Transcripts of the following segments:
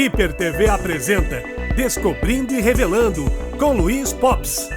Hiper TV apresenta Descobrindo e Revelando com Luiz Pops.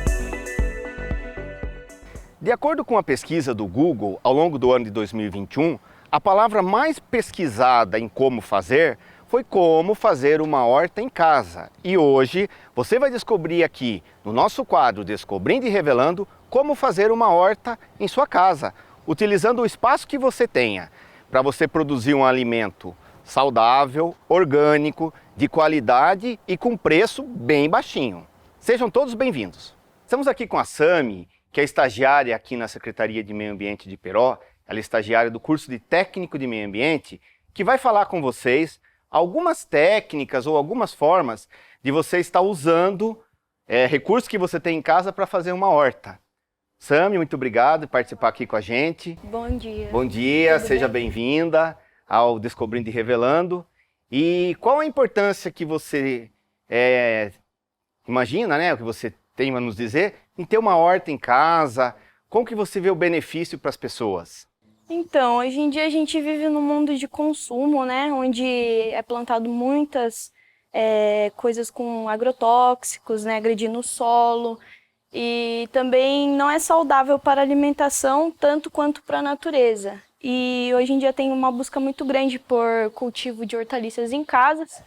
De acordo com a pesquisa do Google, ao longo do ano de 2021, a palavra mais pesquisada em como fazer foi como fazer uma horta em casa. E hoje você vai descobrir aqui no nosso quadro Descobrindo e Revelando como fazer uma horta em sua casa, utilizando o espaço que você tenha para você produzir um alimento saudável, orgânico, de qualidade e com preço bem baixinho. Sejam todos bem-vindos. Estamos aqui com a Sami, que é estagiária aqui na Secretaria de Meio Ambiente de Peró. Ela é estagiária do curso de Técnico de Meio Ambiente, que vai falar com vocês algumas técnicas ou algumas formas de você estar usando recursos que você tem em casa para fazer uma horta. Sami, muito obrigado por participar aqui com a gente. Bom dia. Bom dia, seja bem-vinda ao Descobrindo e Revelando. E qual a importância que você imagina, né, o que você tem a nos dizer, em ter uma horta em casa? Como que você vê o benefício para as pessoas? Então, hoje em dia a gente vive num mundo de consumo, né, onde é plantado muitas coisas com agrotóxicos, né, agredindo o solo, e também não é saudável para a alimentação tanto quanto para a natureza. E hoje em dia tem uma busca muito grande por cultivo de hortaliças em casas.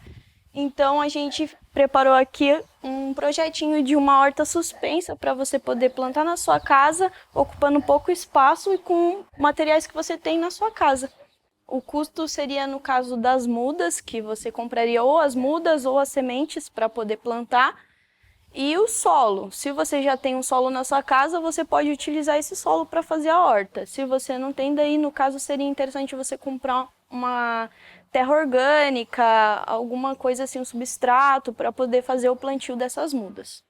Então a gente preparou aqui um projetinho de uma horta suspensa para você poder plantar na sua casa, ocupando pouco espaço e com materiais que você tem na sua casa. O custo seria no caso das mudas, que você compraria ou as mudas ou as sementes para poder plantar. E o solo, se você já tem um solo na sua casa, você pode utilizar esse solo para fazer a horta. Se você não tem, daí no caso seria interessante você comprar uma terra orgânica, alguma coisa assim, um substrato para poder fazer o plantio dessas mudas.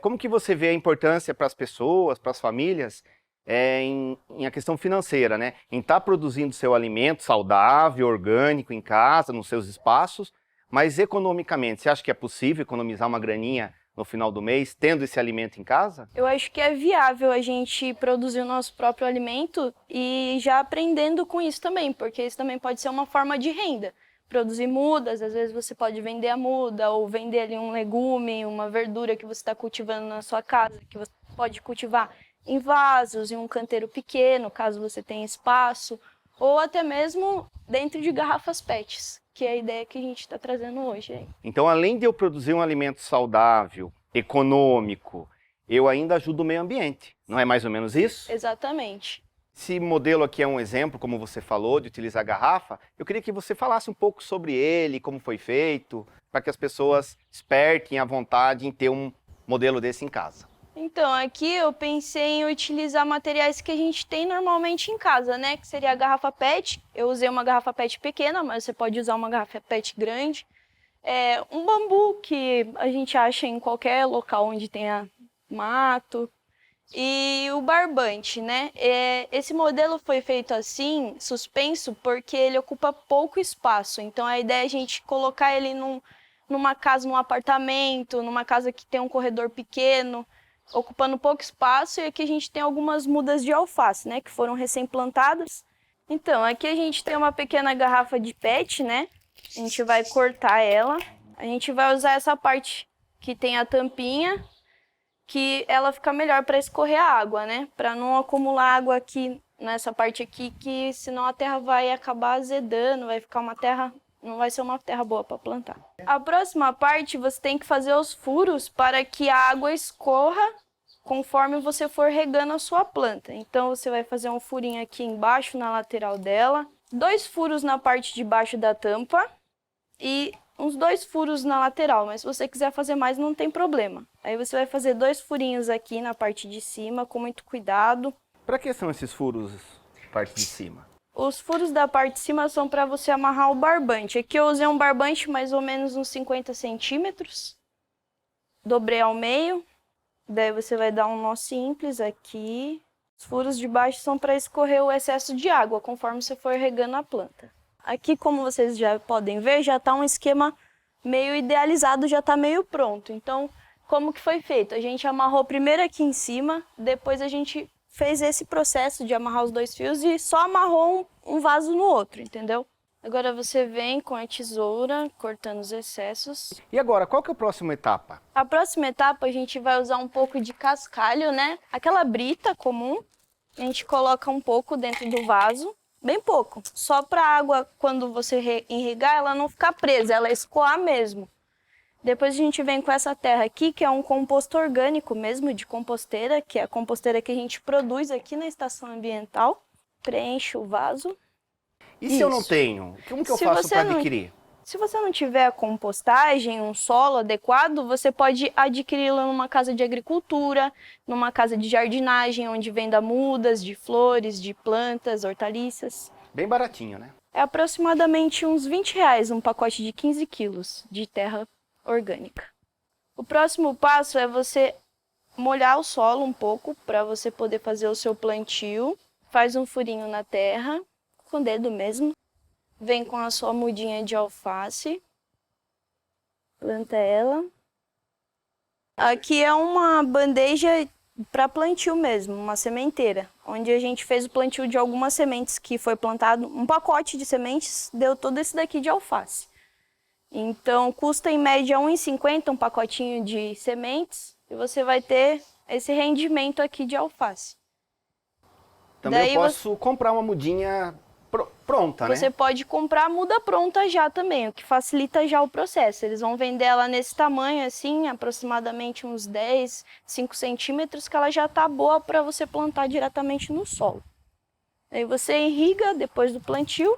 Como que você vê a importância para as pessoas, para as famílias, em a questão financeira, né? Em estar produzindo seu alimento saudável, orgânico em casa, nos seus espaços, mas economicamente, você acha que é possível economizar uma graninha no final do mês, tendo esse alimento em casa? Eu acho que é viável a gente produzir o nosso próprio alimento e já aprendendo com isso também, porque isso também pode ser uma forma de renda. Produzir mudas, às vezes você pode vender a muda ou vender ali um legume, uma verdura que você está cultivando na sua casa, que você pode cultivar em vasos, em um canteiro pequeno, caso você tenha espaço, ou até mesmo dentro de garrafas PETs, que é a ideia que a gente está trazendo hoje aí. Então, além de eu produzir um alimento saudável, econômico, eu ainda ajudo o meio ambiente. Não é mais ou menos isso? Exatamente. Esse modelo aqui é um exemplo, como você falou, de utilizar garrafa. Eu queria que você falasse um pouco sobre ele, como foi feito, para que as pessoas despertem a vontade em ter um modelo desse em casa. Então, aqui eu pensei em utilizar materiais que a gente tem normalmente em casa, né? Que seria a garrafa PET. Eu usei uma garrafa PET pequena, mas você pode usar uma garrafa PET grande. Um bambu que a gente acha em qualquer local onde tenha mato. E o barbante, né? Esse modelo foi feito assim, suspenso, porque ele ocupa pouco espaço. Então, a ideia é a gente colocar ele numa casa, num apartamento, numa casa que tem um corredor pequeno, ocupando pouco espaço. E aqui a gente tem algumas mudas de alface, né, que foram recém-plantadas. Então, aqui a gente tem uma pequena garrafa de PET, né? A gente vai cortar ela. A gente vai usar essa parte que tem a tampinha, que ela fica melhor para escorrer a água, né? Para não acumular água aqui nessa parte aqui, que senão a terra vai acabar azedando, vai ficar uma terra, não vai ser uma terra boa para plantar. A próxima parte você tem que fazer os furos para que a água escorra conforme você for regando a sua planta. Então você vai fazer um furinho aqui embaixo na lateral dela, 2 furos na parte de baixo da tampa e uns 2 furos na lateral, mas se você quiser fazer mais não tem problema. Aí você vai fazer 2 furinhos aqui na parte de cima com muito cuidado. Para que são esses furos na parte de cima? Os furos da parte de cima são para você amarrar o barbante. Aqui eu usei um barbante mais ou menos uns 50 centímetros. Dobrei ao meio. Daí você vai dar um nó simples aqui. Os furos de baixo são para escorrer o excesso de água conforme você for regando a planta. Aqui, como vocês já podem ver, já está um esquema meio idealizado, já está meio pronto. Então, como que foi feito? A gente amarrou primeiro aqui em cima, depois a gente fez esse processo de amarrar os 2 fios e só amarrou um vaso no outro, entendeu? Agora você vem com a tesoura, cortando os excessos. E agora, qual que é a próxima etapa? A próxima etapa a gente vai usar um pouco de cascalho, né? Aquela brita comum, a gente coloca um pouco dentro do vaso, bem pouco. Só para a água, quando você irrigar, ela não ficar presa, ela escoar mesmo. Depois a gente vem com essa terra aqui, que é um composto orgânico mesmo, de composteira, que é a composteira que a gente produz aqui na estação ambiental. Preenche o vaso. E se eu não tenho? Como que eu faço para adquirir? Se você não tiver a compostagem, um solo adequado, você pode adquiri-la numa casa de agricultura, numa casa de jardinagem, onde venda mudas de flores, de plantas, hortaliças. Bem baratinho, né? É aproximadamente uns R$ 20 um pacote de 15 quilos de terra orgânica. O próximo passo é você molhar o solo um pouco para você poder fazer o seu plantio. Faz um furinho na terra, com o dedo mesmo. Vem com a sua mudinha de alface. Planta ela. Aqui é uma bandeja para plantio mesmo, uma sementeira, onde a gente fez o plantio de algumas sementes que foi plantado. Um pacote de sementes deu todo esse daqui de alface. Então, custa em média R$ 1,50 um pacotinho de sementes e você vai ter esse rendimento aqui de alface. Também eu posso comprar uma mudinha pronta, né? Você pode comprar a muda pronta já também, o que facilita já o processo. Eles vão vender ela nesse tamanho assim, aproximadamente uns 5 centímetros, que ela já tá boa para você plantar diretamente no solo. Aí você irriga depois do plantio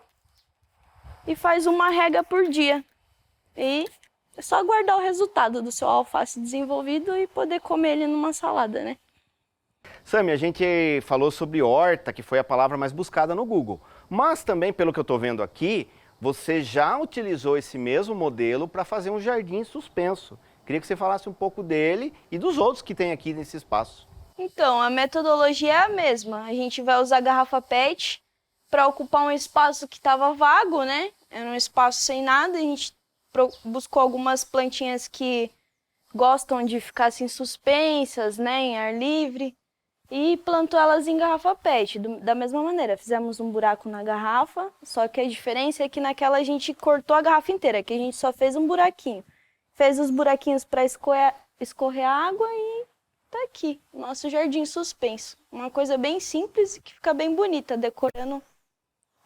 e faz uma rega por dia. E é só aguardar o resultado do seu alface desenvolvido e poder comer ele numa salada, né? Sami, a gente falou sobre horta, que foi a palavra mais buscada no Google. Mas também, pelo que eu estou vendo aqui, você já utilizou esse mesmo modelo para fazer um jardim suspenso. Queria que você falasse um pouco dele e dos outros que tem aqui nesse espaço. Então, a metodologia é a mesma. A gente vai usar garrafa PET para ocupar um espaço que estava vago, né? Era um espaço sem nada, a gente buscou algumas plantinhas que gostam de ficar assim suspensas, né, em ar livre, e plantou elas em garrafa PET, da mesma maneira. Fizemos um buraco na garrafa, só que a diferença é que naquela a gente cortou a garrafa inteira, aqui a gente só fez um buraquinho. Fez os buraquinhos para escorrer a água e tá aqui, nosso jardim suspenso. Uma coisa bem simples que fica bem bonita, decorando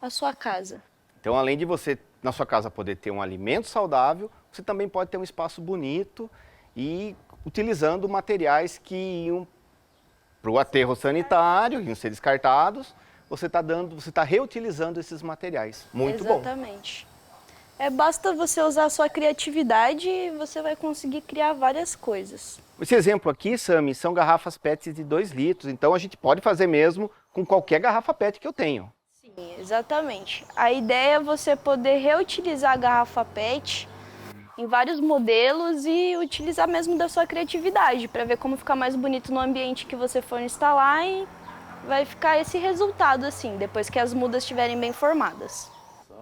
a sua casa. Então, além de você, na sua casa, poder ter um alimento saudável, você também pode ter um espaço bonito e utilizando materiais que iam para o aterro sanitário, iam ser descartados, você está reutilizando esses materiais. Muito bom. Exatamente. Basta você usar a sua criatividade e você vai conseguir criar várias coisas. Esse exemplo aqui, Sami, são garrafas PET de 2 litros, então a gente pode fazer mesmo com qualquer garrafa PET que eu tenho. Sim, exatamente. A ideia é você poder reutilizar a garrafa PET em vários modelos e utilizar mesmo da sua criatividade para ver como ficar mais bonito no ambiente que você for instalar e vai ficar esse resultado assim, depois que as mudas estiverem bem formadas.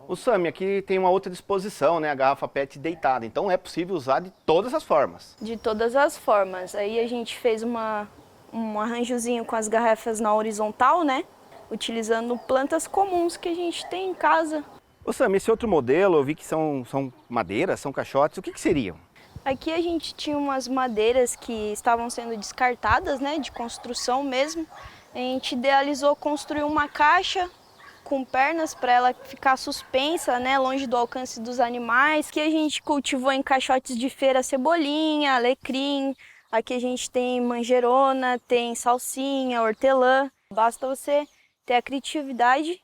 O Sami, aqui tem uma outra disposição, né? A garrafa PET deitada, então é possível usar de todas as formas. De todas as formas. Aí a gente fez um arranjozinho com as garrafas na horizontal, né? Utilizando plantas comuns que a gente tem em casa. Ô Sami, esse outro modelo, eu vi que são madeiras, são caixotes, o que seriam? Aqui a gente tinha umas madeiras que estavam sendo descartadas, né, de construção mesmo. A gente idealizou construir uma caixa com pernas para ela ficar suspensa, né, longe do alcance dos animais. Aqui a gente cultivou em caixotes de feira cebolinha, alecrim. Aqui a gente tem manjerona, tem salsinha, hortelã. Basta você ter a criatividade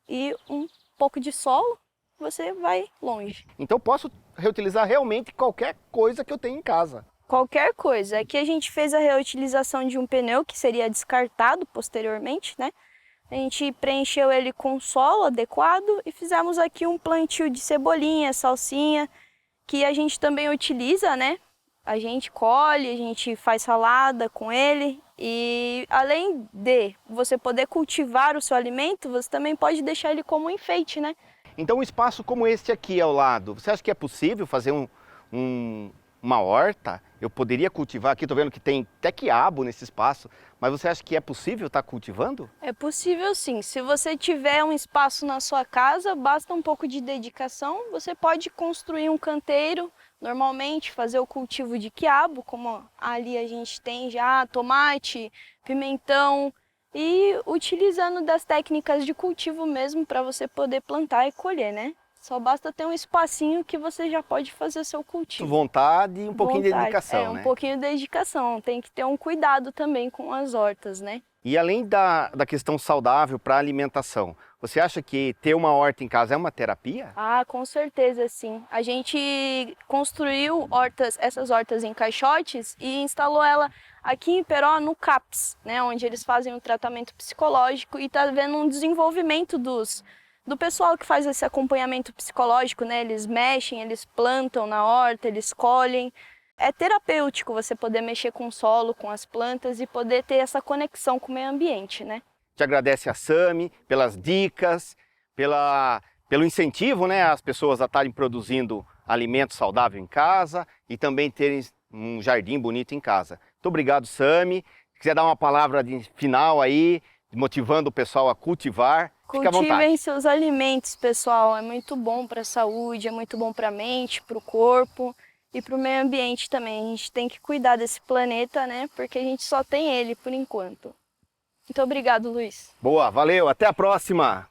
e um pouco de solo, você vai longe. Então posso reutilizar realmente qualquer coisa que eu tenho em casa. Qualquer coisa. Aqui a gente fez a reutilização de um pneu que seria descartado posteriormente, né? A gente preencheu ele com solo adequado e fizemos aqui um plantio de cebolinha, salsinha, que a gente também utiliza, né? A gente colhe, a gente faz salada com ele e além de você poder cultivar o seu alimento, você também pode deixar ele como enfeite, né? Então um espaço como este aqui ao lado, você acha que é possível fazer uma horta eu poderia cultivar aqui? Estou vendo que tem até quiabo nesse espaço, mas você acha que é possível estar cultivando? É possível sim. Se você tiver um espaço na sua casa, basta um pouco de dedicação. Você pode construir um canteiro, normalmente fazer o cultivo de quiabo, como ali a gente tem já, tomate, pimentão, e utilizando das técnicas de cultivo mesmo para você poder plantar e colher, né? Só basta ter um espacinho que você já pode fazer seu cultivo. Vontade e um pouquinho de Vontade. dedicação, né? Um pouquinho de dedicação. Tem que ter um cuidado também com as hortas, né? E além da questão saudável para a alimentação, você acha que ter uma horta em casa é uma terapia? Ah, com certeza, sim. A gente construiu essas hortas em caixotes e instalou ela aqui em Peró no CAPS, né? Onde eles fazem um tratamento psicológico e está vendo um desenvolvimento do pessoal que faz esse acompanhamento psicológico, né? Eles mexem, eles plantam na horta, eles colhem. É terapêutico você poder mexer com o solo, com as plantas e poder ter essa conexão com o meio ambiente, né? Te agradece a Sami pelas dicas, pelo incentivo, né, às pessoas a estarem produzindo alimento saudável em casa e também terem um jardim bonito em casa. Muito obrigado, Sami. Se quiser dar uma palavra final aí, motivando o pessoal a cultivar, fica à vontade. Cultivem seus alimentos, pessoal. É muito bom para a saúde, é muito bom para a mente, para o corpo e para o meio ambiente também. A gente tem que cuidar desse planeta, né? Porque a gente só tem ele por enquanto. Muito obrigado, Luiz. Boa, valeu, até a próxima!